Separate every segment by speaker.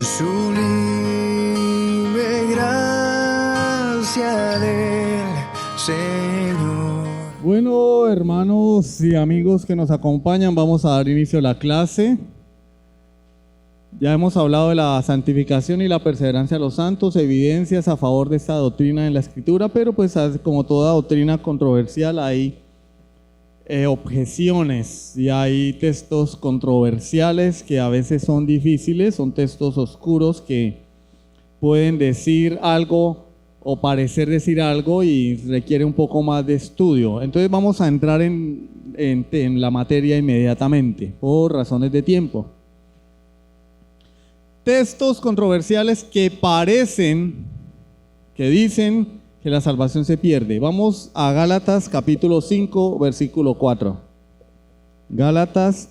Speaker 1: Sublime gracia del Señor.
Speaker 2: Bueno, hermanos y amigos que nos acompañan, vamos a dar inicio a la clase. Ya hemos hablado de la santificación y la perseverancia de los santos, evidencias a favor de esta doctrina en la Escritura, pero pues como toda doctrina controversial hay objeciones y hay textos controversiales que a veces son difíciles, son textos oscuros que pueden decir algo o parecer decir algo y requiere un poco más de estudio. Entonces vamos a entrar en la materia inmediatamente por razones de tiempo. Textos controversiales que dicen que la salvación se pierde. Vamos a Gálatas capítulo 5, versículo 4. Gálatas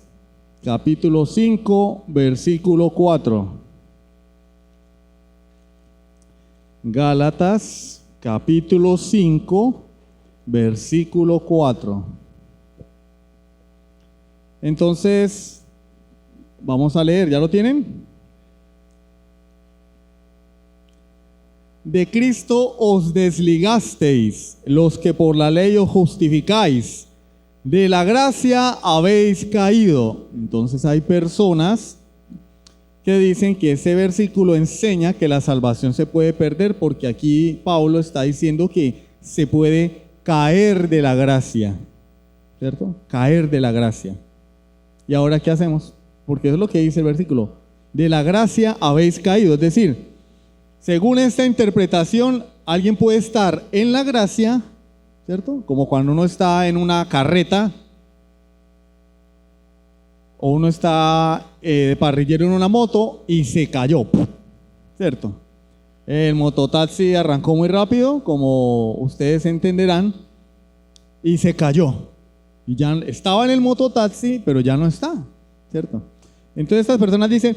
Speaker 2: capítulo 5, versículo 4. Gálatas capítulo 5, versículo 4. Entonces, vamos a leer, ¿ya lo tienen? De Cristo os desligasteis, los que por la ley os justificáis, de la gracia habéis caído. Entonces hay personas que dicen que ese versículo enseña que la salvación se puede perder, porque aquí Pablo está diciendo que se puede caer de la gracia, ¿cierto? Caer de la gracia. ¿Y ahora qué hacemos? Porque eso es lo que dice el versículo. De la gracia habéis caído, es decir, según esta interpretación, alguien puede estar en la gracia, ¿cierto? Como cuando uno está en una carreta o uno está de parrillero en una moto y se cayó, ¿cierto? El mototaxi arrancó muy rápido, como ustedes entenderán, y se cayó. Y ya estaba en el mototaxi, pero ya no está, ¿cierto? Entonces estas personas dicen,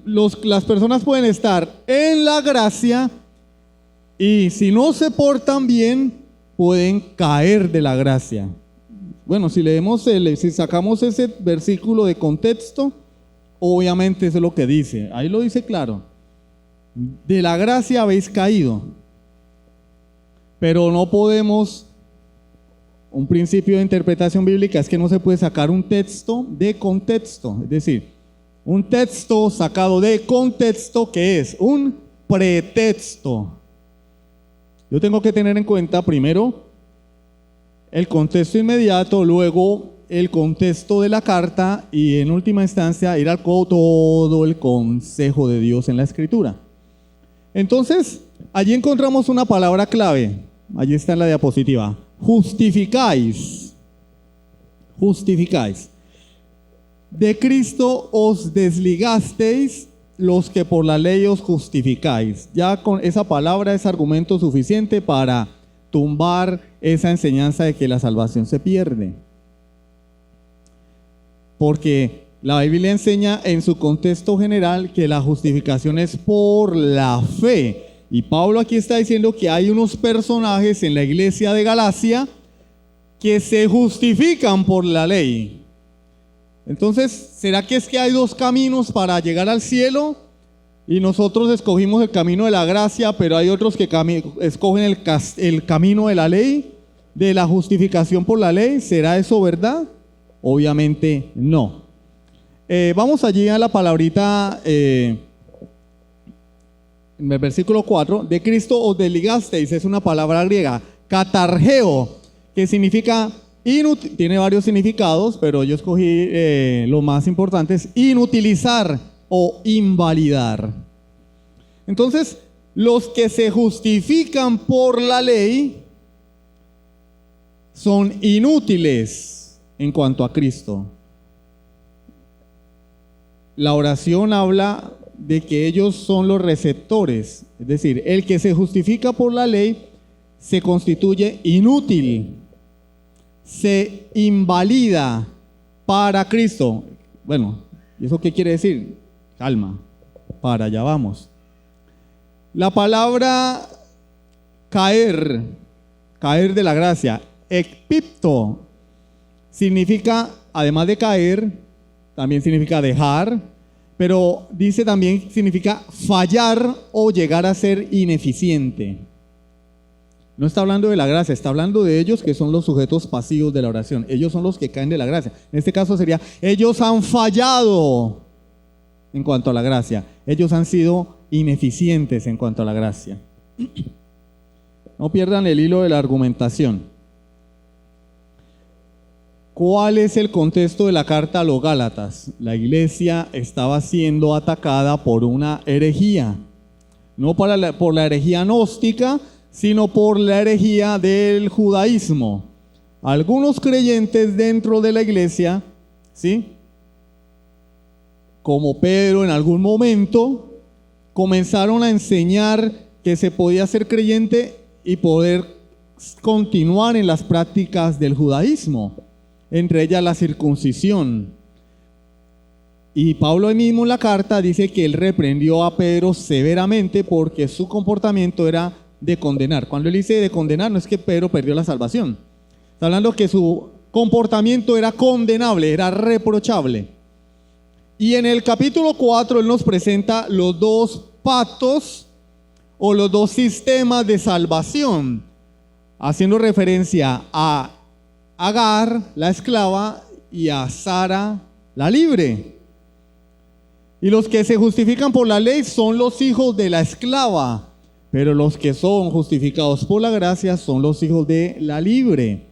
Speaker 2: las personas pueden estar en la gracia y si no se portan bien, pueden caer de la gracia. Bueno, si sacamos ese versículo de contexto, obviamente eso es lo que dice. Ahí lo dice claro. De la gracia habéis caído. Pero no podemos... Un principio de interpretación bíblica es que no se puede sacar un texto de contexto. Es decir, un texto sacado de contexto, que es un pretexto. Yo tengo que tener en cuenta primero el contexto inmediato, luego el contexto de la carta y en última instancia ir al todo el consejo de Dios en la Escritura. Entonces, allí encontramos una palabra clave. Allí está en la diapositiva. Justificáis. De Cristo os desligasteis, los que por la ley os justificáis. Ya con esa palabra es argumento suficiente para tumbar esa enseñanza de que la salvación se pierde. Porque la Biblia enseña en su contexto general que la justificación es por la fe. Y Pablo aquí está diciendo que hay unos personajes en la iglesia de Galacia que se justifican por la ley. Entonces, ¿será que es que hay dos caminos para llegar al cielo? Y nosotros escogimos el camino de la gracia, pero hay otros que escogen el camino de la ley, de la justificación por la ley. ¿Será eso verdad? Obviamente no. Vamos allí a la palabrita... En el versículo 4, de Cristo os desligasteis, es una palabra griega, katargeo, que significa inútil, tiene varios significados, pero yo escogí los más importantes, inutilizar o invalidar. Entonces, los que se justifican por la ley son inútiles en cuanto a Cristo. La oración habla de que ellos son los receptores, es decir, el que se justifica por la ley se constituye inútil, se invalida para Cristo. Bueno, ¿y eso qué quiere decir? Calma, para allá vamos. La palabra caer de la gracia, ekpipto, significa, además de caer, también significa dejar, Pero dice también, significa fallar o llegar a ser ineficiente. No está hablando de la gracia, está hablando de ellos que son los sujetos pasivos de la oración. Ellos son los que caen de la gracia. En este caso sería, ellos han fallado en cuanto a la gracia. Ellos han sido ineficientes en cuanto a la gracia. No pierdan el hilo de la argumentación. ¿Cuál es el contexto de la carta a los Gálatas? La iglesia estaba siendo atacada por una herejía. No por la herejía gnóstica, sino por la herejía del judaísmo. Algunos creyentes dentro de la iglesia, ¿sí?, como Pedro en algún momento, comenzaron a enseñar que se podía ser creyente y poder continuar en las prácticas del judaísmo, entre ellas la circuncisión. Y Pablo ahí mismo en la carta dice que él reprendió a Pedro severamente porque su comportamiento era de condenar. Cuando él dice de condenar, no es que Pedro perdió la salvación. Está hablando que su comportamiento era condenable, era reprochable. Y en el capítulo 4 él nos presenta los dos pactos o los dos sistemas de salvación, haciendo referencia a Agar, la esclava, y a Sara, la libre. Y los que se justifican por la ley son los hijos de la esclava, pero los que son justificados por la gracia son los hijos de la libre.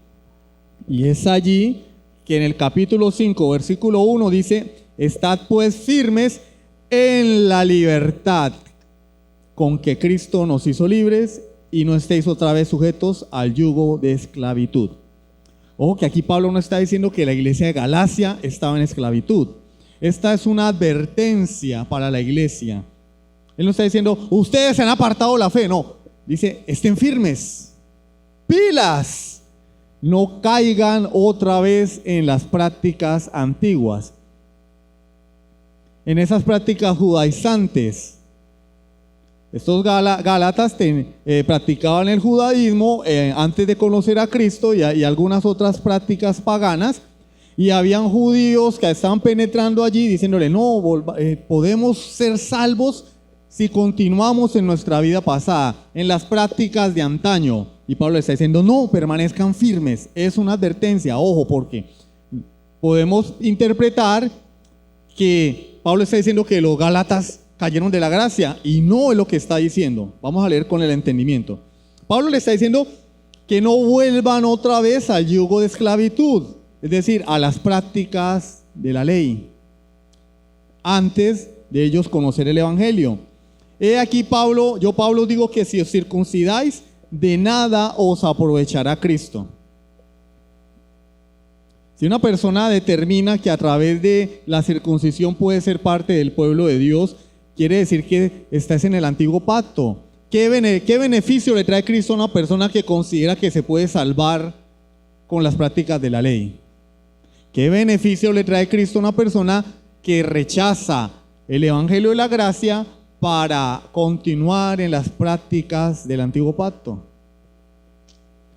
Speaker 2: Y es allí que en el capítulo 5, versículo 1 dice, estad pues firmes en la libertad con que Cristo nos hizo libres y no estéis otra vez sujetos al yugo de esclavitud. Ojo que aquí Pablo no está diciendo que la iglesia de Galacia estaba en esclavitud. Esta es una advertencia para la iglesia. Él no está diciendo, ustedes se han apartado de la fe. No, dice, estén firmes, pilas, no caigan otra vez en las prácticas antiguas, en esas prácticas judaizantes. Estos gálatas practicaban el judaísmo antes de conocer a Cristo y algunas otras prácticas paganas, y habían judíos que estaban penetrando allí diciéndole, no, podemos ser salvos si continuamos en nuestra vida pasada, en las prácticas de antaño. Y Pablo está diciendo, no, permanezcan firmes. Es una advertencia, ojo, porque podemos interpretar que Pablo está diciendo que los gálatas cayeron de la gracia, y no es lo que está diciendo. Vamos a leer con el entendimiento. Pablo le está diciendo que no vuelvan otra vez al yugo de esclavitud, es decir, a las prácticas de la ley, antes de ellos conocer el evangelio. He aquí Pablo digo que si os circuncidáis, de nada os aprovechará Cristo. Si una persona determina que a través de la circuncisión puede ser parte del pueblo de Dios, quiere decir que estás en el antiguo pacto. ¿Qué beneficio le trae Cristo a una persona que considera que se puede salvar con las prácticas de la ley? ¿Qué beneficio le trae Cristo a una persona que rechaza el evangelio de la gracia para continuar en las prácticas del antiguo pacto?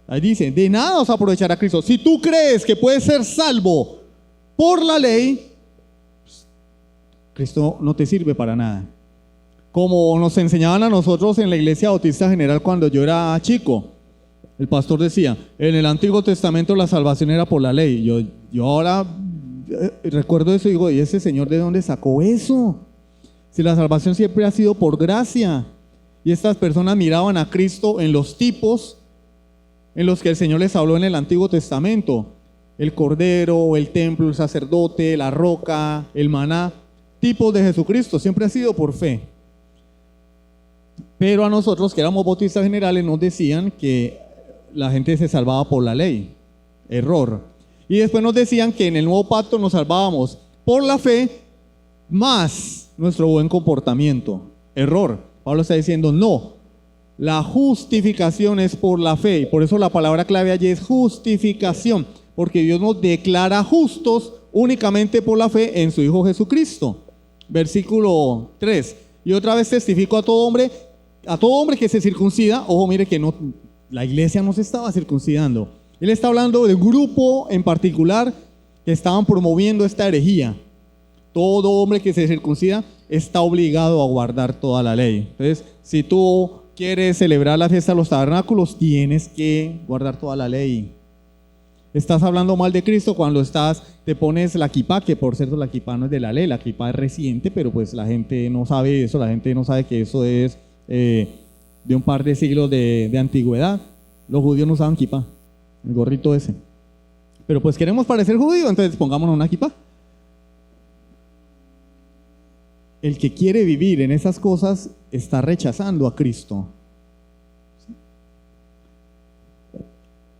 Speaker 2: Ahí dice, de nada os aprovechará Cristo. Si tú crees que puedes ser salvo por la ley, Cristo no te sirve para nada. Como nos enseñaban a nosotros en la Iglesia Bautista General cuando yo era chico, el pastor decía, en el Antiguo Testamento la salvación era por la ley. Yo ahora recuerdo eso y digo, ¿y ese señor de dónde sacó eso? Si la salvación siempre ha sido por gracia. Y estas personas miraban a Cristo en los tipos en los que el Señor les habló en el Antiguo Testamento. El cordero, el templo, el sacerdote, la roca, el maná. Tipos de Jesucristo, siempre ha sido por fe. Pero a nosotros que éramos bautistas generales nos decían que la gente se salvaba por la ley. Error. Y después nos decían que en el nuevo pacto nos salvábamos por la fe más nuestro buen comportamiento. Error. Pablo está diciendo no. La justificación es por la fe. Y por eso la palabra clave allí es justificación. Porque Dios nos declara justos únicamente por la fe en su Hijo Jesucristo. Versículo 3. Y otra vez testifico a todo hombre que se circuncida. Ojo, mire que no, la iglesia no se estaba circuncidando. Él está hablando de un grupo en particular que estaban promoviendo esta herejía. todo hombre que se circuncida está obligado a guardar toda la ley. Entonces, si tú quieres celebrar la fiesta de los tabernáculos, tienes que guardar toda la ley. Estás hablando mal de Cristo cuando te pones la kipá, que por cierto la kipá no es de la ley, la kipá es reciente, pero pues la gente no sabe eso, la gente no sabe que eso es de un par de siglos de antigüedad. Los judíos no usaban kipá, el gorrito ese. Pero pues queremos parecer judíos, entonces pongámonos una kipá. El que quiere vivir en esas cosas está rechazando a Cristo.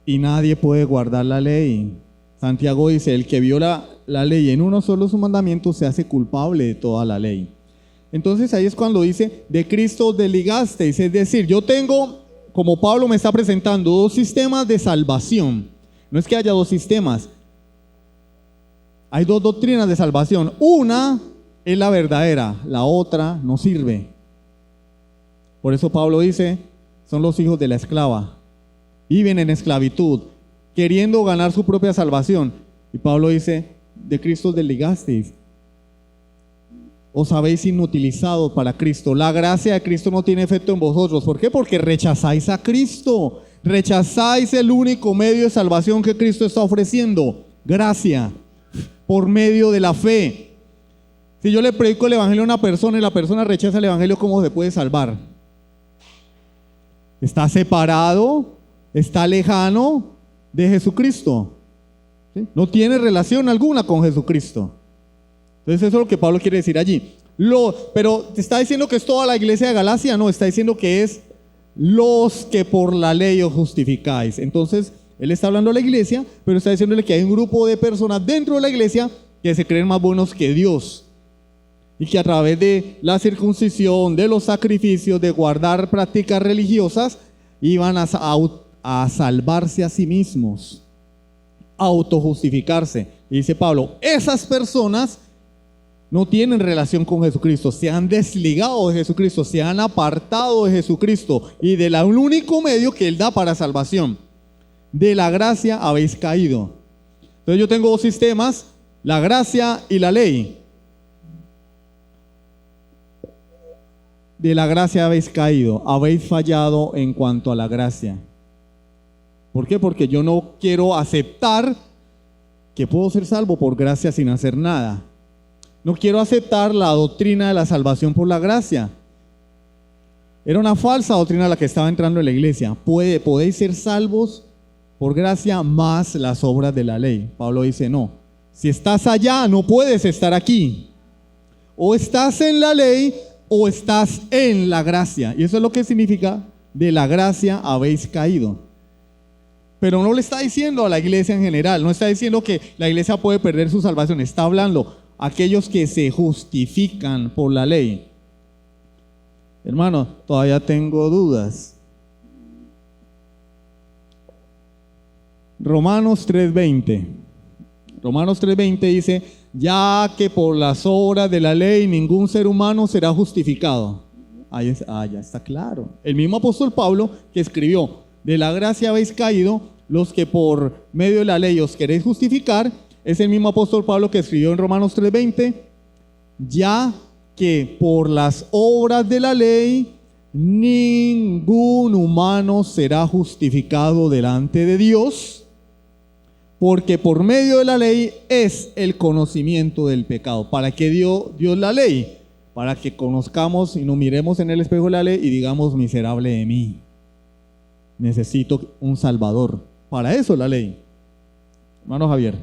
Speaker 2: Y nadie puede guardar la ley. Santiago dice, el que viola la ley en uno solo de sus mandamientos se hace culpable de toda la ley. Entonces ahí es cuando dice, de Cristo os desligasteis. Es decir, yo tengo, como Pablo me está presentando, dos sistemas de salvación. No es que haya dos sistemas. Hay dos doctrinas de salvación. Una es la verdadera, la otra no sirve. Por eso Pablo dice, son los hijos de la esclava. Viven en esclavitud, queriendo ganar su propia salvación. Y Pablo dice, de Cristo os desligasteis. Os habéis inutilizado para Cristo. La gracia de Cristo no tiene efecto en vosotros. ¿Por qué? Porque rechazáis a Cristo. Rechazáis el único medio de salvación que Cristo está ofreciendo. Gracia, por medio de la fe. Si yo le predico el evangelio a una persona y la persona rechaza el evangelio, ¿cómo se puede salvar? Está separado, está lejano de Jesucristo. ¿Sí? No tiene relación alguna con Jesucristo. Entonces eso es lo que Pablo quiere decir allí. Pero ¿te está diciendo que es toda la iglesia de Galacia? No, está diciendo que es los que por la ley os justificáis. Entonces él está hablando a la iglesia, pero está diciéndole que hay un grupo de personas dentro de la iglesia que se creen más buenos que Dios. Y que a través de la circuncisión, de los sacrificios, de guardar prácticas religiosas, iban a salvarse a sí mismos, a autojustificarse. Y dice Pablo, esas personas no tienen relación con Jesucristo, se han desligado de Jesucristo, se han apartado de Jesucristo y del único medio que Él da para salvación. De la gracia habéis caído. Entonces yo tengo dos sistemas, la gracia y la ley. De la gracia habéis caído, habéis fallado en cuanto a la gracia. ¿Por qué? Porque yo no quiero aceptar que puedo ser salvo por gracia sin hacer nada. No quiero aceptar la doctrina de la salvación por la gracia. Era una falsa doctrina la que estaba entrando en la iglesia. Podéis ser salvos por gracia más las obras de la ley. Pablo dice, no. Si estás allá, no puedes estar aquí. O estás en la ley o estás en la gracia. Y eso es lo que significa, de la gracia habéis caído. Pero no le está diciendo a la iglesia en general, no está diciendo que la iglesia puede perder su salvación, está hablando a aquellos que se justifican por la ley. Hermano, todavía tengo dudas. Romanos 3:20. Romanos 3:20 dice, ya que por las obras de la ley ningún ser humano será justificado. Ya está claro. El mismo apóstol Pablo que escribió, de la gracia habéis caído, los que por medio de la ley os queréis justificar, es el mismo apóstol Pablo que escribió en Romanos 3:20, ya que por las obras de la ley ningún humano será justificado delante de Dios, porque por medio de la ley es el conocimiento del pecado. ¿Para qué dio Dios la ley? Para que conozcamos y nos miremos en el espejo de la ley y digamos, miserable de mí, necesito un salvador. Para eso la ley. Hermano Javier.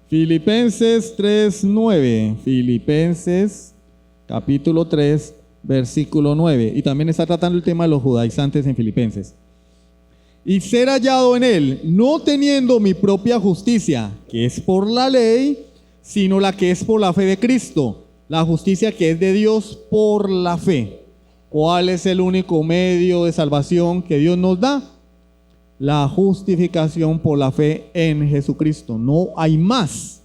Speaker 2: Filipenses 3:9. Filipenses capítulo 3, versículo 9. Y también está tratando el tema de los judaizantes en Filipenses. Y ser hallado en él, no teniendo mi propia justicia, que es por la ley, sino la que es por la fe de Cristo, la justicia que es de Dios por la fe. ¿Cuál es el único medio de salvación que Dios nos da? La justificación por la fe en Jesucristo. No hay más.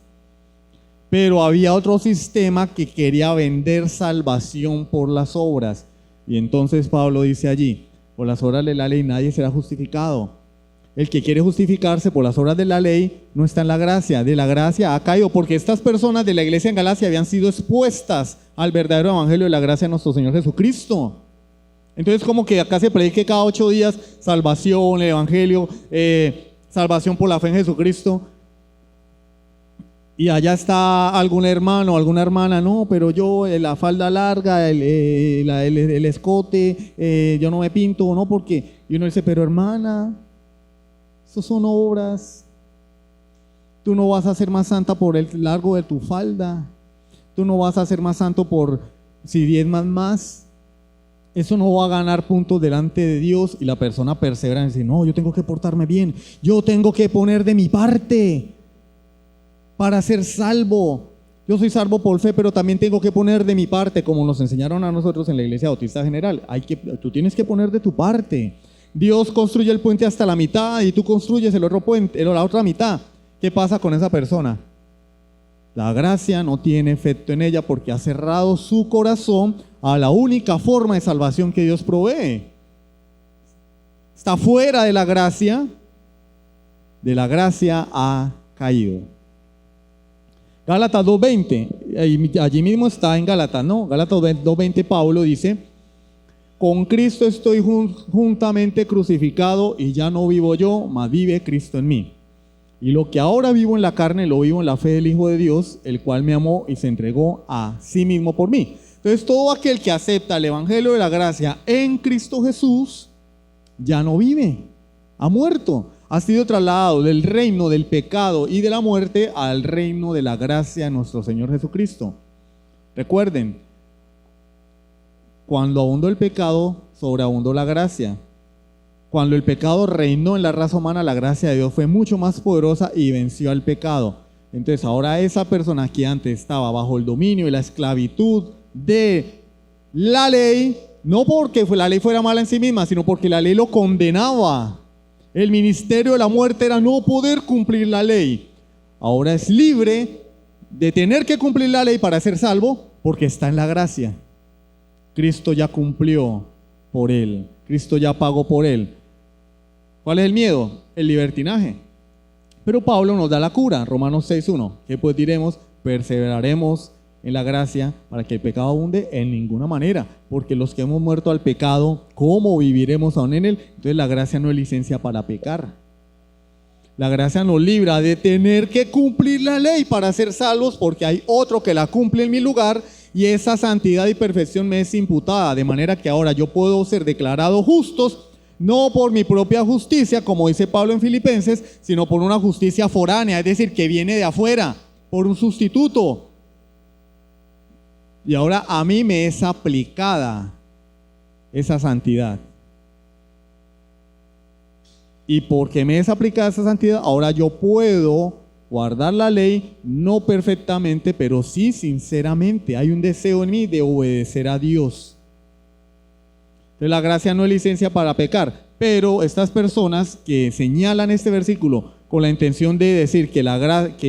Speaker 2: Pero había otro sistema que quería vender salvación por las obras. Y entonces Pablo dice allí, por las obras de la ley nadie será justificado. El que quiere justificarse por las obras de la ley no está en la gracia. De la gracia ha caído, porque estas personas de la iglesia en Galacia habían sido expuestas al verdadero evangelio de la gracia de nuestro Señor Jesucristo. Entonces, como que acá se predique cada 8 días salvación, el evangelio, salvación por la fe en Jesucristo. Y allá está algún hermano o alguna hermana, no, pero yo la falda larga, el escote, yo no me pinto, no, porque. Y uno dice, pero hermana, eso son obras. Tú no vas a ser más santa por el largo de tu falda. Tú no vas a ser más santo por si diezmas más. Eso no va a ganar puntos delante de Dios, y la persona persevera en decir, no, yo tengo que portarme bien, yo tengo que poner de mi parte para ser salvo. Yo soy salvo por fe, pero también tengo que poner de mi parte, como nos enseñaron a nosotros en la Iglesia Bautista General. Tú tienes que poner de tu parte. Dios construye el puente hasta la mitad y tú construyes el otro puente, la otra mitad. ¿Qué pasa con esa persona? La gracia no tiene efecto en ella porque ha cerrado su corazón a la única forma de salvación que Dios provee. Está fuera de la gracia ha caído. Gálatas 2:20, allí mismo está en Gálatas, ¿no? Gálatas 2:20, Pablo dice, con Cristo estoy juntamente crucificado y ya no vivo yo, mas vive Cristo en mí. Y lo que ahora vivo en la carne, lo vivo en la fe del Hijo de Dios, el cual me amó y se entregó a sí mismo por mí. Entonces, todo aquel que acepta el evangelio de la gracia en Cristo Jesús, ya no vive, ha muerto. Ha sido trasladado del reino del pecado y de la muerte al reino de la gracia de nuestro Señor Jesucristo. Recuerden, cuando abundó el pecado, sobreabundó la gracia. Cuando el pecado reinó en la raza humana, la gracia de Dios fue mucho más poderosa y venció al pecado. Entonces ahora esa persona que antes estaba bajo el dominio y la esclavitud de la ley, no porque la ley fuera mala en sí misma, sino porque la ley lo condenaba. El ministerio de la muerte era no poder cumplir la ley. Ahora es libre de tener que cumplir la ley para ser salvo porque está en la gracia. Cristo ya cumplió por él. Cristo ya pagó por él. ¿Cuál es el miedo? El libertinaje. Pero Pablo nos da la cura. Romanos 6:1. ¿Qué pues diremos? Perseveraremos en la gracia para que el pecado abunde en ninguna manera, porque los que hemos muerto al pecado, ¿cómo viviremos aún en él? Entonces la gracia no es licencia para pecar. La gracia nos libra de tener que cumplir la ley para ser salvos, porque hay otro que la cumple en mi lugar y esa santidad y perfección me es imputada, de manera que ahora yo puedo ser declarado justos, no por mi propia justicia, como dice Pablo en Filipenses, sino por una justicia foránea, es decir, que viene de afuera, por un sustituto. Y ahora a mí me es aplicada esa santidad. Y porque me es aplicada esa santidad, ahora yo puedo guardar la ley, no perfectamente, pero sí sinceramente. Hay un deseo en mí de obedecer a Dios. Entonces la gracia no es licencia para pecar, pero estas personas que señalan este versículo con la intención de decir que la gracia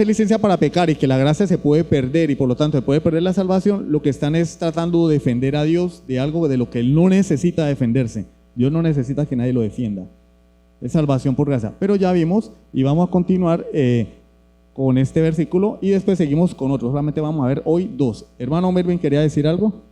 Speaker 2: es licencia para pecar y que la gracia se puede perder y por lo tanto se puede perder la salvación, lo que están es tratando de defender a Dios de algo de lo que Él no necesita defenderse. Dios no necesita que nadie lo defienda. Es salvación por gracia. Pero ya vimos y vamos a continuar con este versículo y después seguimos con otros. Solamente vamos a ver hoy 2. Hermano Melvin, ¿quería decir algo?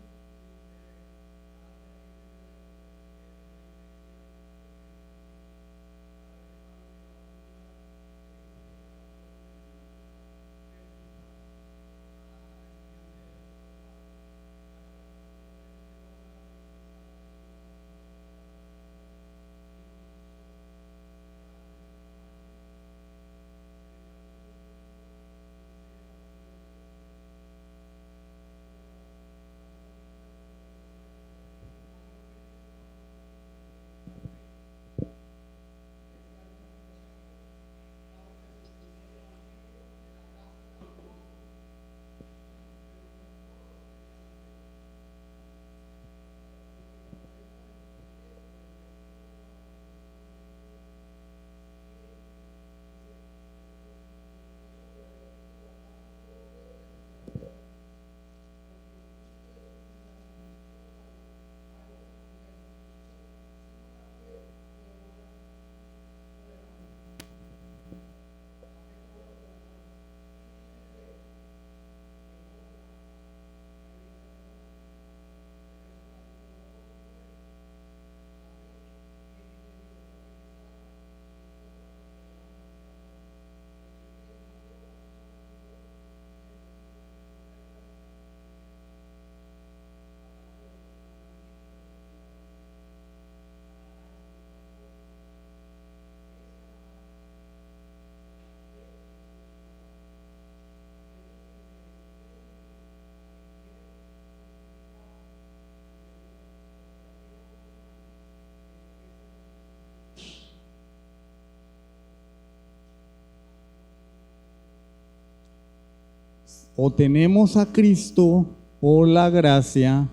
Speaker 2: o tenemos a Cristo por la gracia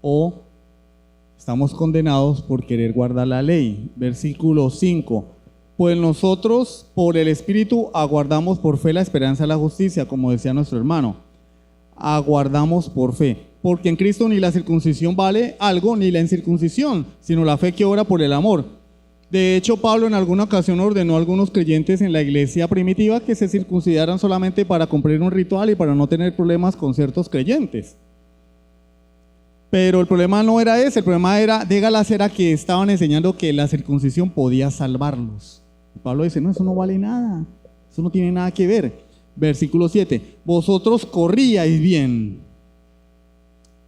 Speaker 2: o estamos condenados por querer guardar la ley. Versículo 5. Pues nosotros por el Espíritu aguardamos por fe la esperanza de la justicia, como decía nuestro hermano. Aguardamos por fe. Porque en Cristo ni la circuncisión vale algo, ni la incircuncisión, sino la fe que obra por el amor. De hecho, Pablo en alguna ocasión ordenó a algunos creyentes en la iglesia primitiva que se circuncidaran solamente para cumplir un ritual y para no tener problemas con ciertos creyentes. Pero el problema no era ese, el problema de Galacia era que estaban enseñando que la circuncisión podía salvarlos. Y Pablo dice, no, eso no vale nada, eso no tiene nada que ver. Versículo 7, vosotros corríais bien.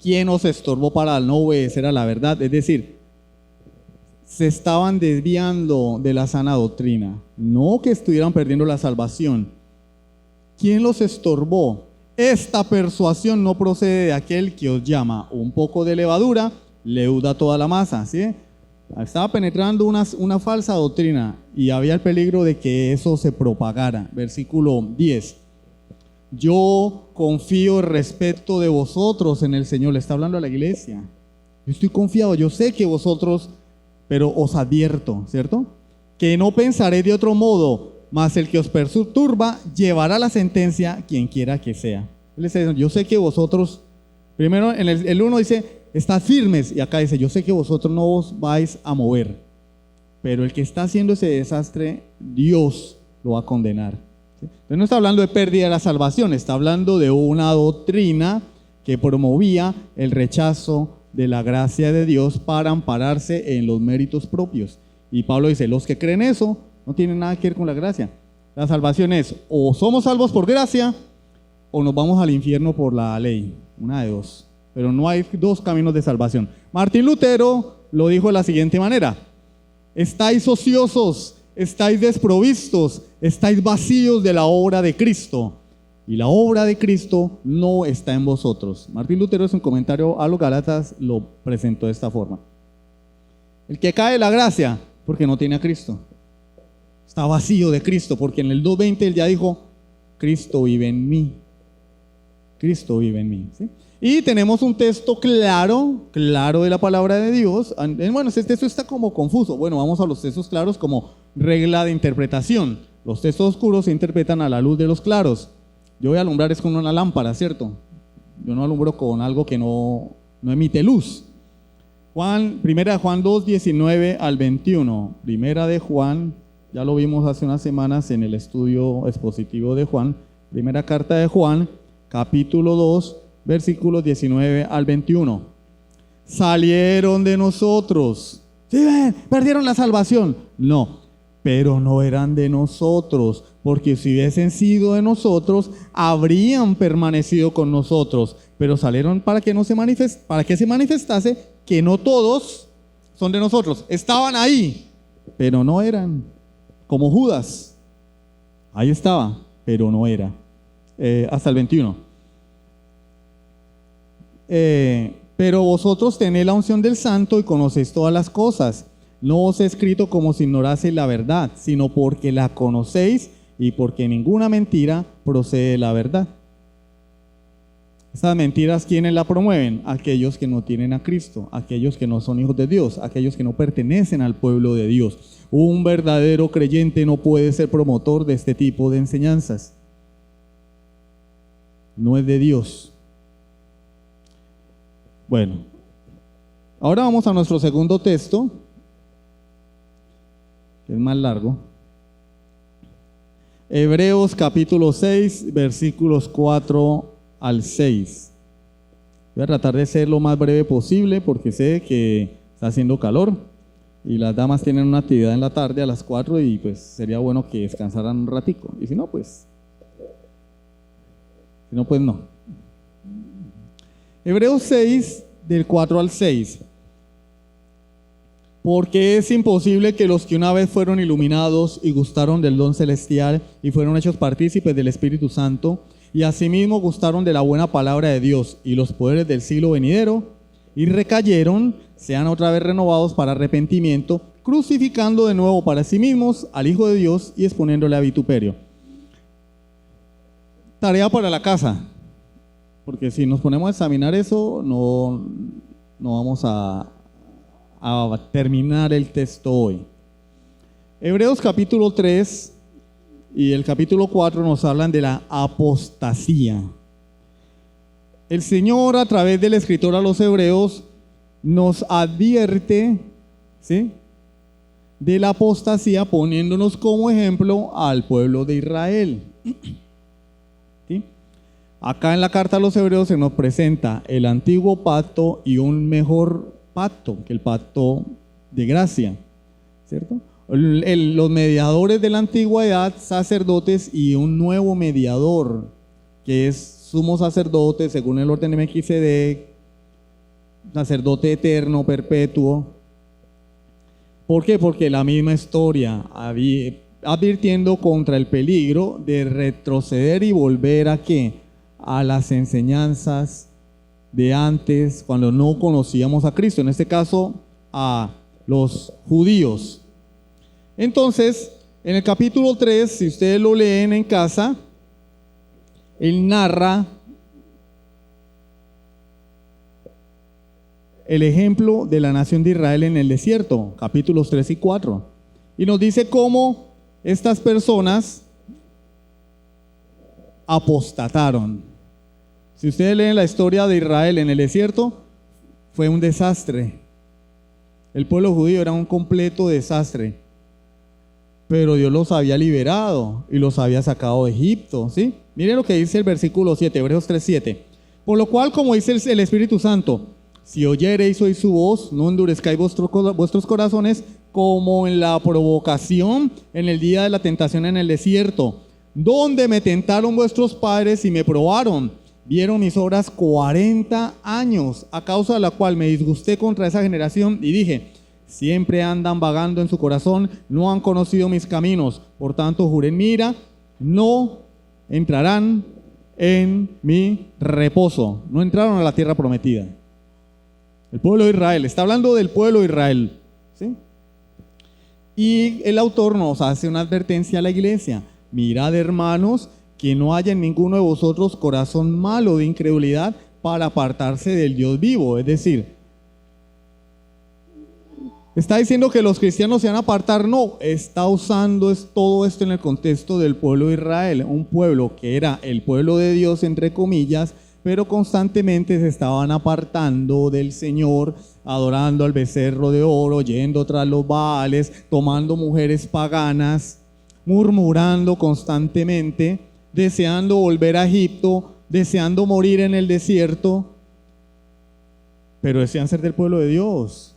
Speaker 2: ¿Quién os estorbó para no obedecer a la verdad? Es decir, se estaban desviando de la sana doctrina, no que estuvieran perdiendo la salvación. ¿Quién los estorbó? Esta persuasión no procede de aquel que os llama. Un poco de levadura leuda toda la masa, ¿sí? Estaba penetrando una falsa doctrina y había el peligro de que eso se propagara. Versículo 10. Yo confío respecto de vosotros en el Señor. Le está hablando a la iglesia. Yo estoy confiado, yo sé que vosotros, pero os advierto, ¿cierto? Que no pensaré de otro modo, mas el que os perturba llevará la sentencia quien quiera que sea. Él está diciendo, yo sé que vosotros, primero en el 1 dice, estad firmes, y acá dice, yo sé que vosotros no os vais a mover, pero el que está haciendo ese desastre, Dios lo va a condenar. ¿Sí? Entonces no está hablando de pérdida de la salvación, está hablando de una doctrina que promovía el rechazo de la gracia de Dios para ampararse en los méritos propios. Y Pablo dice, los que creen eso no tienen nada que ver con la gracia. La salvación es, o somos salvos por gracia, o nos vamos al infierno por la ley. Una de dos. Pero no hay dos caminos de salvación. Martín Lutero lo dijo de la siguiente manera: estáis ociosos, estáis desprovistos, estáis vacíos de la obra de Cristo, y la obra de Cristo no está en vosotros. Martín Lutero, en un comentario a los Gálatas, lo presentó de esta forma: el que cae de la gracia, porque no tiene a Cristo, está vacío de Cristo, porque en el 2:20 él ya dijo, Cristo vive en mí. Cristo vive en mí, ¿sí? Y tenemos un texto claro de la palabra de Dios. Bueno, este texto está como confuso. Bueno, vamos a los textos claros como regla de interpretación. Los textos oscuros se interpretan a la luz de los claros. Yo voy a alumbrar es con una lámpara, ¿cierto? Yo no alumbro con algo que no emite luz. Primera de Juan 2, 19 al 21. Primera de Juan, ya lo vimos hace unas semanas en el estudio expositivo de Juan. Primera carta de Juan, capítulo 2, versículos 19 al 21. Salieron de nosotros. ¿Sí ven? ¿Perdieron la salvación? No, pero no eran de nosotros, porque si hubiesen sido de nosotros, habrían permanecido con nosotros. Pero salieron para que se manifestase que no todos son de nosotros. Estaban ahí, pero no eran. Como Judas. Ahí estaba, pero no era. Hasta el 21. Pero vosotros tenéis la unción del Santo y conocéis todas las cosas. No os he escrito como si ignoraseis la verdad, sino porque la conocéis y porque ninguna mentira procede de la verdad. Estas mentiras, ¿quiénes la promueven? Aquellos que no tienen a Cristo, aquellos que no son hijos de Dios, aquellos que no pertenecen al pueblo de Dios. Un verdadero creyente no puede ser promotor de este tipo de enseñanzas. No es de Dios. Bueno, ahora vamos a nuestro segundo texto, que es más largo. Hebreos capítulo 6, versículos 4 al 6. Voy a tratar de ser lo más breve posible porque sé que está haciendo calor y las damas tienen una actividad en la tarde a las 4 y pues sería bueno que descansaran un ratico. Y si no, pues no. Hebreos 6, del 4 al 6. Porque es imposible que los que una vez fueron iluminados y gustaron del don celestial y fueron hechos partícipes del Espíritu Santo y asimismo gustaron de la buena palabra de Dios y los poderes del siglo venidero y recayeron, sean otra vez renovados para arrepentimiento, crucificando de nuevo para sí mismos al Hijo de Dios y exponiéndole a vituperio. Tarea para la casa. porque si nos ponemos a examinar eso, no vamos a terminar el texto hoy. Hebreos capítulo 3 y el capítulo 4 nos hablan de la apostasía. El Señor, a través del escritor a los Hebreos, nos advierte, ¿sí?, de la apostasía, poniéndonos como ejemplo al pueblo de Israel. ¿Sí? Acá en la carta a los Hebreos se nos presenta el antiguo pacto y un mejor pacto, que el pacto de gracia, ¿cierto? Los mediadores de la antigüedad, sacerdotes, y un nuevo mediador, que es sumo sacerdote según el orden de Melquisedec, sacerdote eterno, perpetuo. ¿Por qué? Porque la misma historia, advirtiendo contra el peligro de retroceder y volver a ¿qué? A las enseñanzas de antes, cuando no conocíamos a Cristo, en este caso a los judíos. Entonces, en el capítulo 3, si ustedes lo leen en casa, él narra el ejemplo de la nación de Israel en el desierto, capítulos 3 y 4. Y nos dice cómo estas personas apostataron. Si ustedes leen la historia de Israel en el desierto, fue un desastre. El pueblo judío era un completo desastre. Pero Dios los había liberado y los había sacado de Egipto, ¿sí? Miren lo que dice el versículo 7, Hebreos 3:7. Por lo cual, como dice el Espíritu Santo, si oyereis hoy su voz, no endurezcáis vuestros corazones como en la provocación en el día de la tentación en el desierto, donde me tentaron vuestros padres y me probaron. Vieron mis obras 40 años, a causa de la cual me disgusté contra esa generación y dije, siempre andan vagando en su corazón, no han conocido mis caminos. Por tanto, juré en mi ira, no entrarán en mi reposo. No entraron a la tierra prometida. El pueblo de Israel, está hablando del pueblo de Israel, ¿sí? Y el autor nos hace una advertencia a la iglesia. Mirad, hermanos, que no haya en ninguno de vosotros corazón malo de incredulidad para apartarse del Dios vivo. Es decir, ¿está diciendo que los cristianos se van a apartar? No, está usando todo esto en el contexto del pueblo de Israel, un pueblo que era el pueblo de Dios, entre comillas, pero constantemente se estaban apartando del Señor, adorando al becerro de oro, yendo tras los baales, tomando mujeres paganas, murmurando constantemente, deseando volver a Egipto, deseando morir en el desierto, pero desean ser del pueblo de Dios.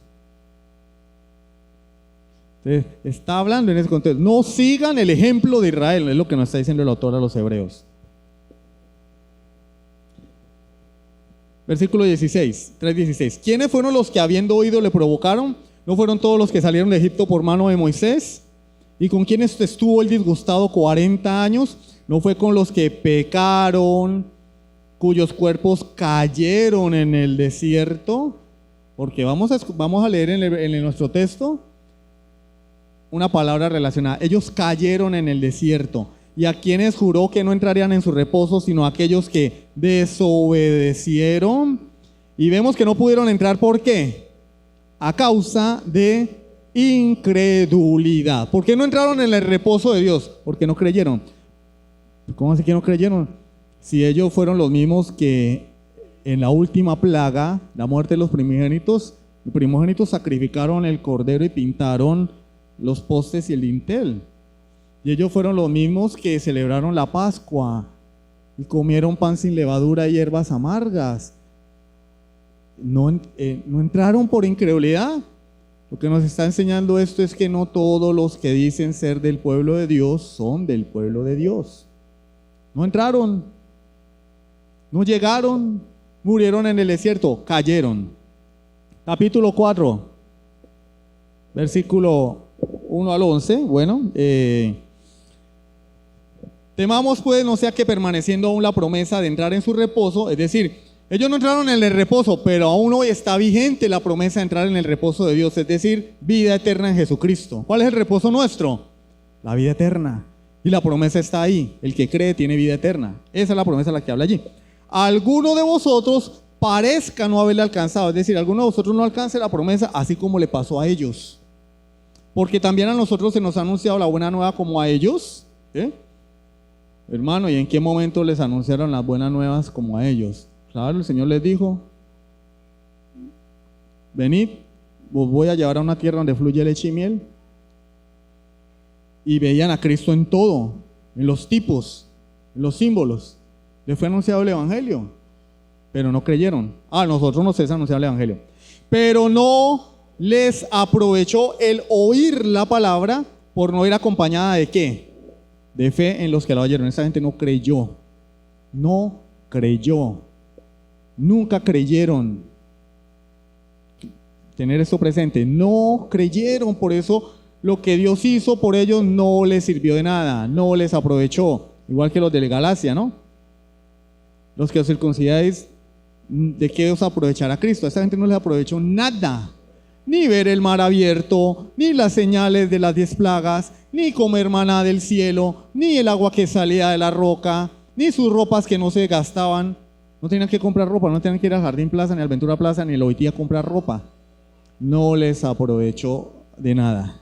Speaker 2: Entonces, está hablando en ese contexto. No sigan el ejemplo de Israel, es lo que nos está diciendo el autor a los Hebreos. Versículo 16, 3:16. ¿Quiénes fueron los que habiendo oído le provocaron? ¿No fueron todos los que salieron de Egipto por mano de Moisés? ¿Y con quiénes estuvo el disgustado 40 años? ¿No fue con los que pecaron, cuyos cuerpos cayeron en el desierto? Porque vamos a leer en nuestro texto una palabra relacionada. Ellos cayeron en el desierto. ¿Y a quienes juró que no entrarían en su reposo, sino a aquellos que desobedecieron? Y vemos que no pudieron entrar, ¿por qué? A causa de incredulidad. ¿Por qué no entraron en el reposo de Dios? Porque no creyeron. ¿Cómo así que no creyeron? Si ellos fueron los mismos que en la última plaga, la muerte de los primogénitos sacrificaron el cordero y pintaron los postes y el dintel. Y ellos fueron los mismos que celebraron la Pascua y comieron pan sin levadura y hierbas amargas. No entraron por incredulidad. Lo que nos está enseñando esto es que no todos los que dicen ser del pueblo de Dios son del pueblo de Dios. No entraron, no llegaron, murieron en el desierto, cayeron. Capítulo 4, versículo 1 al 11. Bueno, temamos pues no sea que permaneciendo aún la promesa de entrar en su reposo, es decir, ellos no entraron en el reposo, pero aún hoy está vigente la promesa de entrar en el reposo de Dios, es decir, vida eterna en Jesucristo. ¿Cuál es el reposo nuestro? La vida eterna. Y la promesa está ahí, el que cree tiene vida eterna. Esa es la promesa a la que habla allí. alguno de vosotros parezca no haberle alcanzado. Es decir, alguno de vosotros no alcance la promesa, así como le pasó a ellos. Porque también a nosotros se nos ha anunciado la buena nueva como a ellos. ¿Sí? Hermano, ¿y en qué momento les anunciaron las buenas nuevas como a ellos? Claro, el Señor les dijo: venid, os voy a llevar a una tierra donde fluye leche y miel. Y veían a Cristo en todo, en los tipos, en los símbolos. Les fue anunciado el Evangelio, pero no creyeron. A nosotros nos es anunciado el Evangelio, pero no les aprovechó el oír la palabra por no ir acompañada de ¿qué? De fe en los que la oyeron. Esa gente no creyó, no creyó, nunca creyeron. Tener esto presente, no creyeron, por eso lo que Dios hizo por ellos no les sirvió de nada, no les aprovechó, igual que los de Galacia, ¿no? Los que os circuncidáis, ¿de qué os aprovechará Cristo? A esta gente no les aprovechó nada, ni ver el mar abierto, ni las señales de las 10 plagas, ni comer maná del cielo, ni el agua que salía de la roca, ni sus ropas que no se gastaban. No tenían que comprar ropa, no tenían que ir al Jardín Plaza, ni al Ventura Plaza, ni al Oitía a comprar ropa. No les aprovechó de nada.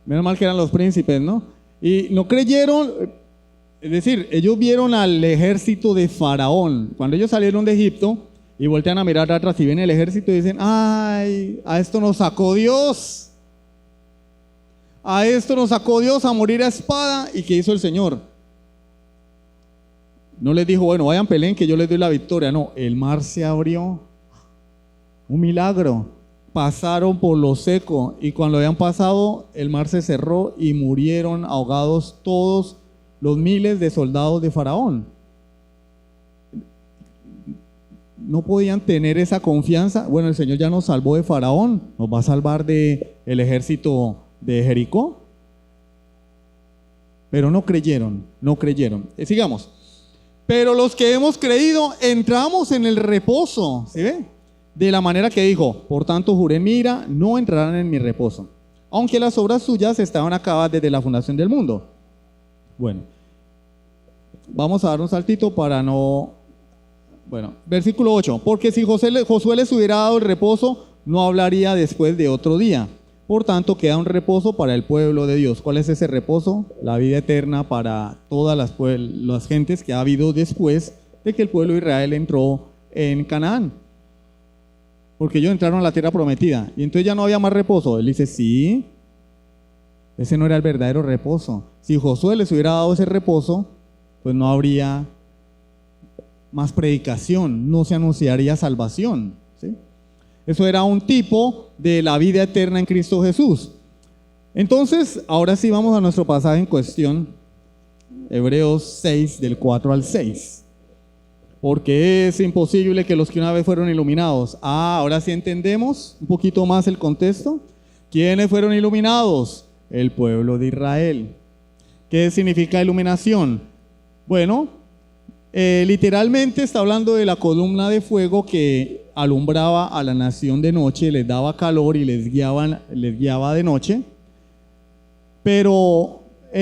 Speaker 2: Menos mal que eran los príncipes, ¿no? Y no creyeron, es decir, ellos vieron al ejército de Faraón. Cuando ellos salieron de Egipto y voltean a mirar atrás y ven el ejército y dicen: ¡ay! A esto nos sacó Dios. A esto nos sacó Dios a morir a espada. ¿Y qué hizo el Señor? No les dijo: bueno, vayan, peleen que yo les doy la victoria. No, el mar se abrió. Un milagro. Pasaron por lo seco, y cuando habían pasado, el mar se cerró y murieron ahogados todos los miles de soldados de Faraón. No podían tener esa confianza. Bueno, el Señor ya nos salvó de Faraón, nos va a salvar del ejército de Jericó. Pero no creyeron, no creyeron. Sigamos. Pero los que hemos creído entramos en el reposo. ¿Sí ve? De la manera que dijo: por tanto juré en mi ira, no entrarán en mi reposo, aunque las obras suyas estaban acabadas desde la fundación del mundo. Bueno, vamos a dar un saltito para no... Bueno, versículo 8. Porque si Josué les hubiera dado el reposo, no hablaría después de otro día. Por tanto, queda un reposo para el pueblo de Dios. ¿Cuál es ese reposo? La vida eterna para todas las gentes que ha habido después de que el pueblo de Israel entró en Canaán. Porque ellos entraron a la tierra prometida y entonces ya no había más reposo. Él dice: sí, ese no era el verdadero reposo. Si Josué les hubiera dado ese reposo, pues no habría más predicación, no se anunciaría salvación, ¿sí? Eso era un tipo de la vida eterna en Cristo Jesús. Entonces, ahora sí vamos a nuestro pasaje en cuestión, Hebreos 6, del 4 al 6. Porque es imposible que los que una vez fueron iluminados. Ahora sí entendemos un poquito más el contexto. ¿Quiénes fueron iluminados? El pueblo de Israel. ¿Qué significa iluminación? Bueno, literalmente está hablando de la columna de fuego que alumbraba a la nación de noche, les daba calor y les guiaba de noche. Pero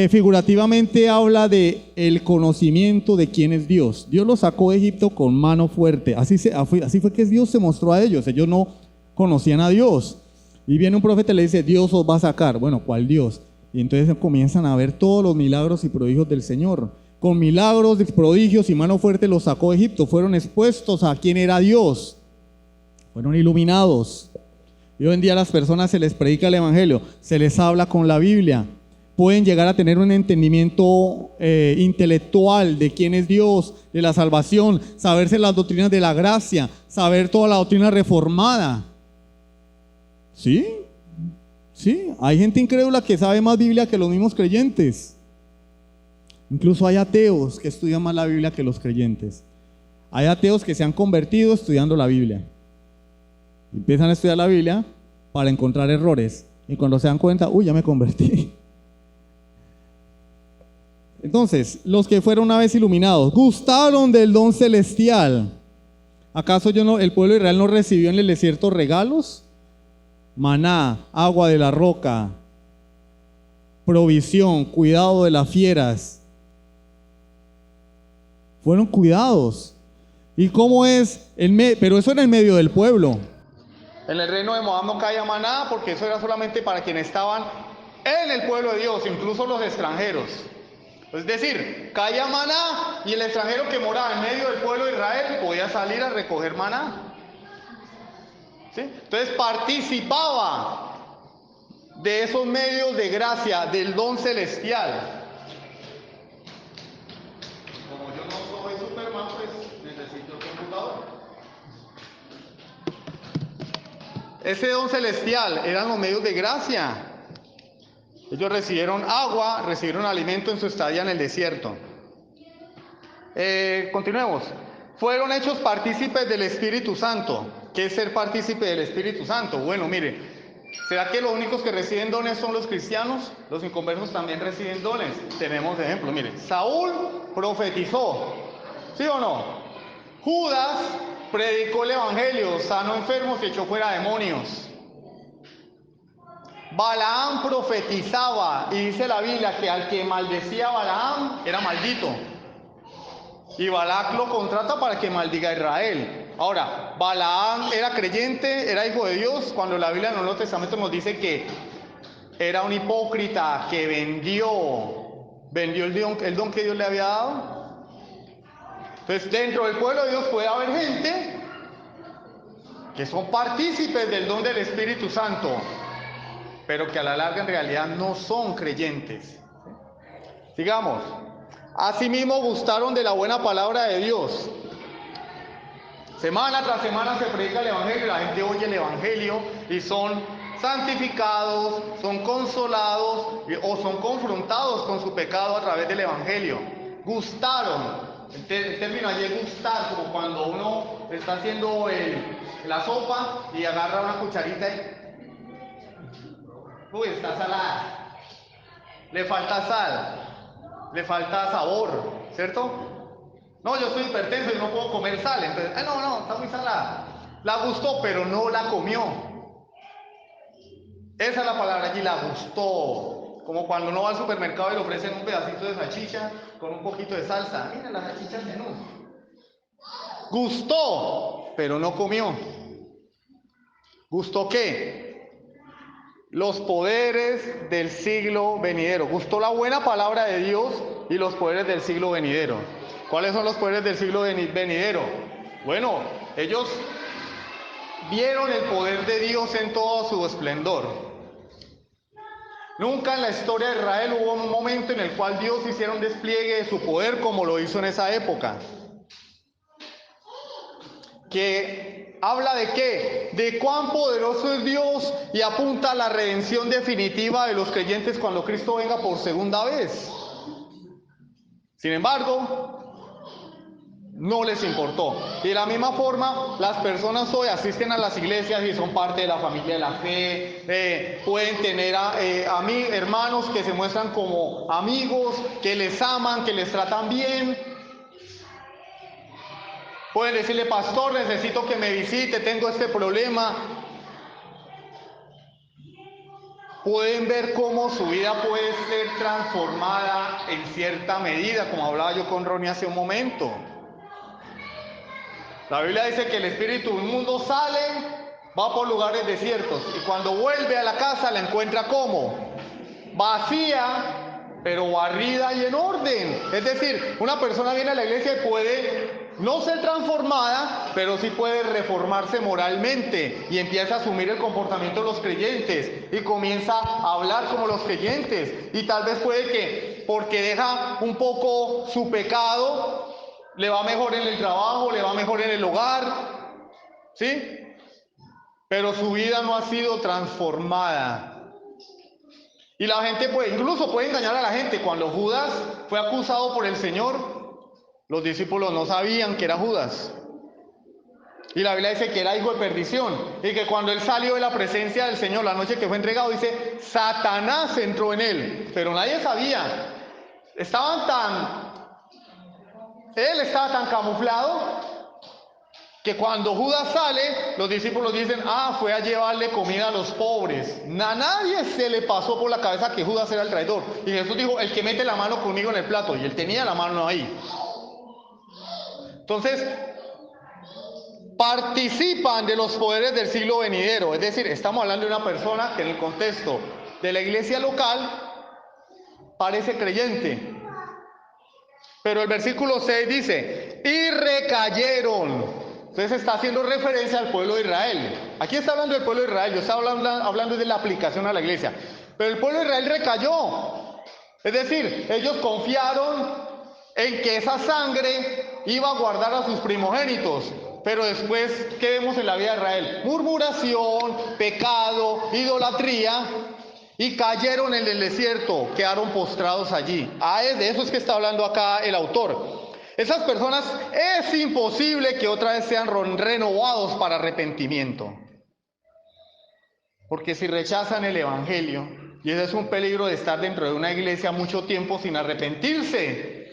Speaker 2: figurativamente habla de el conocimiento de quién es Dios. Dios los sacó de Egipto con mano fuerte. Así fue que Dios se mostró a ellos. Ellos no conocían a Dios. Y viene un profeta y le dice: Dios os va a sacar. Bueno, ¿cuál Dios? Y entonces comienzan a ver todos los milagros y prodigios del Señor. Con milagros, prodigios y mano fuerte los sacó de Egipto. Fueron expuestos a quién era Dios. Fueron iluminados. Y hoy en día a las personas se les predica el Evangelio, se les habla con la Biblia. Pueden llegar a tener un entendimiento intelectual de quién es Dios, de la salvación, saberse las doctrinas de la gracia, saber toda la doctrina reformada. ¿Sí? Sí, hay gente incrédula que sabe más Biblia que los mismos creyentes. Incluso hay ateos que estudian más la Biblia que los creyentes. Hay ateos que se han convertido estudiando la Biblia. Empiezan a estudiar la Biblia para encontrar errores. Y cuando se dan cuenta, uy, ya me convertí. Entonces, los que fueron una vez iluminados, gustaron del don celestial. ¿Acaso el pueblo de Israel no recibió en el desierto regalos? Maná, agua de la roca, provisión, cuidado de las fieras. Fueron cuidados. ¿Y cómo es? Pero eso era en medio del pueblo. En el reino de Moab no caía maná porque eso era solamente para quienes estaban en el pueblo de Dios, incluso los extranjeros. Es decir, caía maná y el extranjero que moraba en medio del pueblo de Israel podía salir a recoger maná. ¿Sí? Entonces participaba de esos medios de gracia, del don celestial. Como yo no soy Superman, pues necesito el computador. Ese don celestial eran los medios de gracia. Ellos recibieron agua, recibieron alimento en su estadía en el desierto. Continuemos. Fueron hechos partícipes del Espíritu Santo. ¿Qué es ser partícipe del Espíritu Santo? Bueno, mire, ¿será que los únicos que reciben dones son los cristianos? Los inconversos también reciben dones. Tenemos ejemplos, mire, Saúl profetizó, ¿sí o no? Judas predicó el evangelio, sanó enfermos y echó fuera demonios. Balaam profetizaba y dice la Biblia que al que maldecía a Balaam era maldito. Y Balac lo contrata para que maldiga a Israel. Ahora, Balaam era creyente, era hijo de Dios, cuando la Biblia en el Nuevo Testamento nos dice que era un hipócrita que vendió el don que Dios le había dado. Entonces, dentro del pueblo de Dios puede haber gente que son partícipes del don del Espíritu Santo, pero que a la larga en realidad no son creyentes. Sigamos. Asimismo gustaron de la buena palabra de Dios. Semana tras semana se predica el evangelio, la gente oye el evangelio y son santificados, son consolados o son confrontados con su pecado a través del evangelio. Gustaron. El término allí es gustar, como cuando uno está haciendo la sopa y agarra una cucharita y uy, está salada, le falta sal, le falta sabor, ¿cierto? No, yo soy hipertenso y no puedo comer sal, entonces, no, está muy salada. La gustó, pero no la comió. Esa es la palabra allí, la gustó. Como cuando uno va al supermercado y le ofrecen un pedacito de salchicha con un poquito de salsa. Miren las salchichas menú. Gustó, pero no comió. ¿Gustó qué? Los poderes del siglo venidero. Gustó la buena palabra de Dios y los poderes del siglo venidero. ¿Cuáles son los poderes del siglo venidero? Bueno, ellos vieron el poder de Dios en todo su esplendor. Nunca en la historia de Israel hubo un momento en el cual Dios hiciera un despliegue de su poder como lo hizo en esa época. Que habla de qué, de cuán poderoso es Dios y apunta a la redención definitiva de los creyentes cuando Cristo venga por segunda vez. Sin embargo, no les importó. Y de la misma forma, las personas hoy asisten a las iglesias y son parte de la familia de la fe, pueden tener a mí hermanos que se muestran como amigos, que les aman, que les tratan bien. Pueden decirle, pastor, necesito que me visite, tengo este problema. Pueden ver cómo su vida puede ser transformada en cierta medida, como hablaba yo con Ronnie hace un momento. La Biblia dice que el espíritu inmundo sale, va por lugares desiertos y cuando vuelve a la casa la encuentra como vacía, pero barrida y en orden. Es decir, una persona viene a la iglesia y puede no ser transformada, pero sí puede reformarse moralmente y empieza a asumir el comportamiento de los creyentes y comienza a hablar como los creyentes. Y tal vez puede que, porque deja un poco su pecado, le va mejor en el trabajo, le va mejor en el hogar, ¿sí? Pero su vida no ha sido transformada. Y la gente incluso puede engañar a la gente. Cuando Judas fue acusado por el Señor, los discípulos no sabían que era Judas.
Speaker 3: Y la Biblia dice que era hijo de perdición. Y que cuando él salió de la presencia del Señor, la noche que fue entregado, dice, Satanás entró en él. Pero nadie sabía. Él estaba tan camuflado que cuando Judas sale, los discípulos dicen, fue a llevarle comida a los pobres. A nadie se le pasó por la cabeza que Judas era el traidor. Y Jesús dijo, el que mete la mano conmigo en el plato. Y él tenía la mano ahí. Entonces, participan de los poderes del siglo venidero. Es decir, estamos hablando de una persona que en el contexto de la iglesia local parece creyente. Pero el versículo 6 dice, y recayeron. Entonces está haciendo referencia al pueblo de Israel. Aquí está hablando del pueblo de Israel, yo estaba hablando de la aplicación a la iglesia. Pero el pueblo de Israel recayó. Es decir, ellos confiaron en que esa sangre iba a guardar a sus primogénitos. Pero después, ¿qué vemos en la vida de Israel? Murmuración, pecado, idolatría. Y cayeron en el desierto, quedaron postrados allí. De eso es que está hablando acá el autor. Esas personas es imposible que otra vez sean renovados para arrepentimiento. Porque si rechazan el evangelio, y ese es un peligro de estar dentro de una iglesia mucho tiempo sin arrepentirse,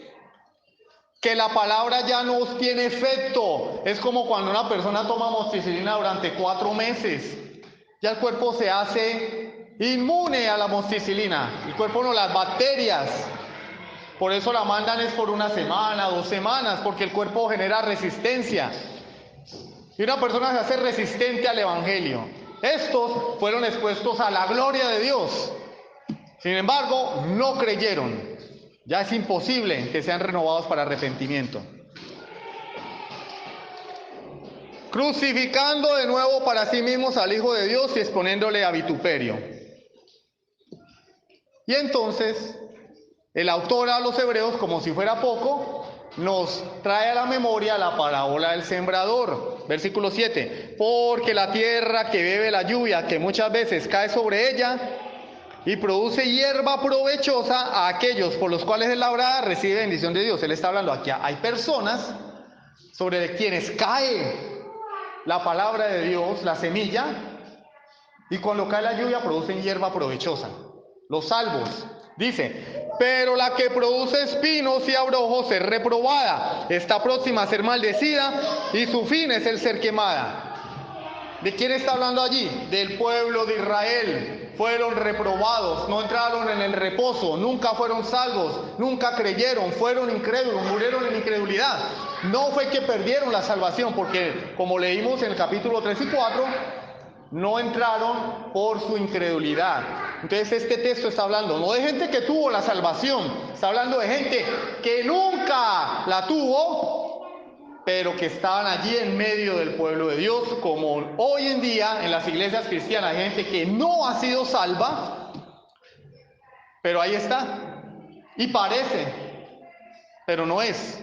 Speaker 3: que la palabra ya no tiene efecto. Es como cuando una persona toma amoxicilina durante 4 meses. Ya el cuerpo se hace inmune a la amoxicilina. El cuerpo no, las bacterias. Por eso la mandan es por 1 semana, 2 semanas, porque el cuerpo genera resistencia. Y una persona se hace resistente al evangelio. Estos fueron expuestos a la gloria de Dios. Sin embargo, no creyeron. Ya es imposible que sean renovados para arrepentimiento. Crucificando de nuevo para sí mismos al Hijo de Dios y exponiéndole a vituperio. Y entonces, el autor a los hebreos, como si fuera poco, nos trae a la memoria la parábola del sembrador. Versículo 7. Porque la tierra que bebe la lluvia, que muchas veces cae sobre ella, y produce hierba provechosa a aquellos por los cuales es labrada, recibe bendición de Dios. Él está hablando aquí. Hay personas sobre quienes cae la palabra de Dios, la semilla, y cuando cae la lluvia producen hierba provechosa. Los salvos. Dice, pero la que produce espinos y abrojos es reprobada, está próxima a ser maldecida y su fin es el ser quemada. ¿De quién está hablando allí? Del pueblo de Israel. Fueron reprobados, no entraron en el reposo, nunca fueron salvos, nunca creyeron, fueron incrédulos, murieron en incredulidad. No fue que perdieron la salvación, porque como leímos en el capítulo 3 y 4, no entraron por su incredulidad. Entonces este texto está hablando no de gente que tuvo la salvación, está hablando de gente que nunca la tuvo, pero que estaban allí en medio del pueblo de Dios, como hoy en día en las iglesias cristianas hay gente que no ha sido salva, pero ahí está, y parece, pero no es.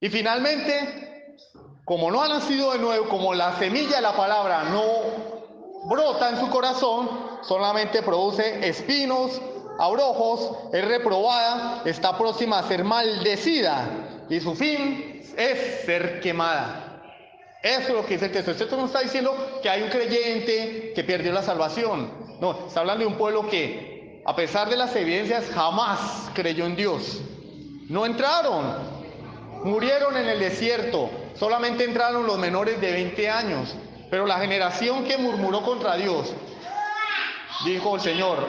Speaker 3: Y finalmente, como no ha nacido de nuevo, como la semilla de la palabra no brota en su corazón, solamente produce espinos, abrojos, es reprobada, está próxima a ser maldecida y su fin es ser quemada. Eso es lo que dice el texto. El texto no está diciendo que hay un creyente que perdió la salvación. No, está hablando de un pueblo que, a pesar de las evidencias, jamás creyó en Dios. No entraron, murieron en el desierto. Solamente entraron los menores de 20 años. Pero la generación que murmuró contra Dios, dijo el Señor,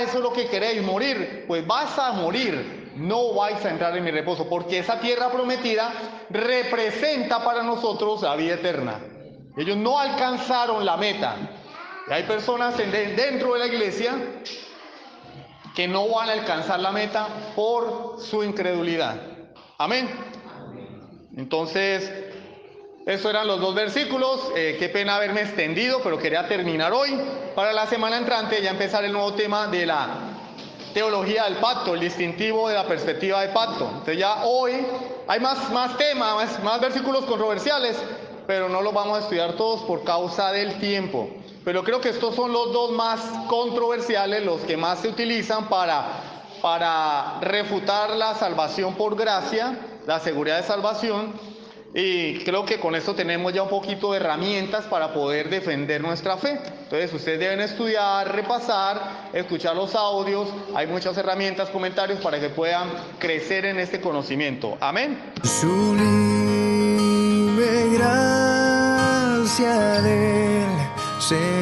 Speaker 3: eso es lo que queréis, morir, pues vas a morir, no vais a entrar en mi reposo, porque esa tierra prometida representa para nosotros la vida eterna. Ellos no alcanzaron la meta. Y hay personas dentro de la iglesia que no van a alcanzar la meta por su incredulidad. Amén. Entonces, esos eran los 2 versículos. Qué pena haberme extendido, pero quería terminar hoy. Para la semana entrante ya empezar el nuevo tema de la teología del pacto, el distintivo de la perspectiva de pacto. Entonces ya hoy hay más temas, más versículos controversiales, pero no los vamos a estudiar todos por causa del tiempo. Pero creo que estos son los 2 más controversiales, los que más se utilizan para refutar la salvación por gracia, la seguridad de salvación. Y creo que con esto tenemos ya un poquito de herramientas para poder defender nuestra fe. Entonces ustedes deben estudiar, repasar, escuchar los audios. Hay muchas herramientas, comentarios para que puedan crecer en este conocimiento. Amén.
Speaker 1: Sublime gracia del Señor.